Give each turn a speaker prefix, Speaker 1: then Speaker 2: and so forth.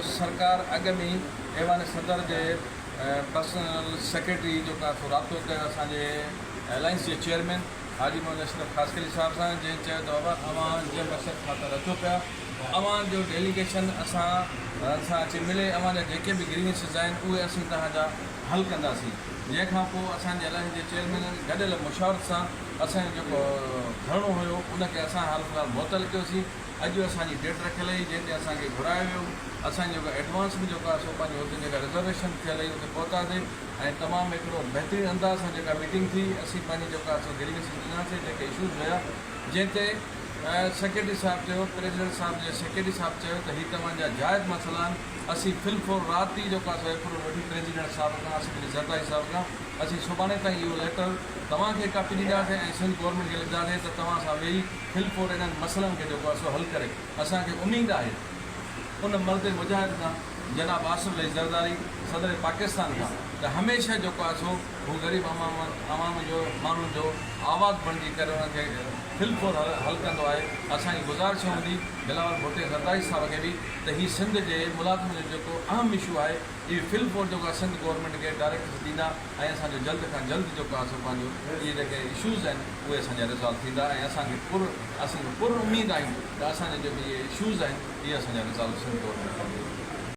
Speaker 1: सरकार अॻ में ऐवान सदर जे पर्सनल सेक्रेटरी जेका राब्तो कयो असांजे एलायंस जे चेयरमैन हाजी मोहम्मद अशरफ ख़ासकली साहब सां, जंहिं चयो त बाबा अवां जे मक़सद ख़ातिर अचो पिया, अवां जो डेलीगेशन असां अची मिले, अवां जा जेके बि ग्रीवेंसिस आहिनि उहे असीं तव्हांजा हल कंदासीं। जंहिंखां पोइ असांजे एलायंस जे चेयरमैन गॾियल मुशावरत सां असांजो जेको धरणो हुयो उनखे असां हाल फ़िलहाल मुअतल कयोसीं। अॼु असांजी डेट रखियल हुई जंहिंते असांखे घुरायो वियो। असांजो जेको एडवांस बि जेको आहे सो पंहिंजो हुते जेका रिज़र्वेशन थियल हुई उते पहुतासीं ऐं तमामु हिकिड़ो बहितरीनु अंदाज़ सां जेका मीटिंग थी, असीं पंहिंजी जेका सो ग्रीवेंसिस ॾिनासीं, जेके इशूज़ हुया, जंहिंते सेक्रेटरी साहिबु चयो, प्रेसिडेंट साहिब जे सेक्रेटरी साहिबु चयो त हीअ तव्हांजा जाइज़ मसइला आहिनि। असीं फिलफोर राति ई जेको आहे सो हिकिड़ो वॾी प्रेसिडेंट साहिब खां सेक्रेटरी ज़रदारी साहिब खां असीं सुभाणे ताईं इहो लेटर तव्हांखे कापी ॾींदासीं ऐं सिंध गवर्नमेंट खे लिखंदासीं त तव्हां सां वेही फिलफोर इन्हनि मसइलनि खे जेको आहे सो हल करे। असांखे उमेदु आहे उन मर्द मुजाहिद खां जनाब आसिफ अली ज़रदारी सदर पाकिस्तान खां त हमेशह जेको आहे सो हू ग़रीब अवाम जो माण्हुनि जो आवाज़ बणिजी करे उनखे फिलफोर हल कंदो आहे। असांजी गुज़ारिश हूंदी बिलावल भुट्टो ज़रदारी साहिब खे बि त हीअ सिंध जे मुलाज़िम जो जेको अहम इशू आहे इहो फिलफोर जेको आहे सिंध गवर्नमेंट खे डायरेक्ट ॾींदा ऐं असांजो जल्द खां जल्द जेको आहे सो पंहिंजो इहे जेके इशूज़ आहिनि उहे असांजा रिज़ॉल्व थींदा ऐं असांखे पुर उमेदु आहियूं त असांजा जेके इहे इशूज़ आहिनि इहे असांजा रिज़ॉल्व सिंध गवर्नमेंट कंदी।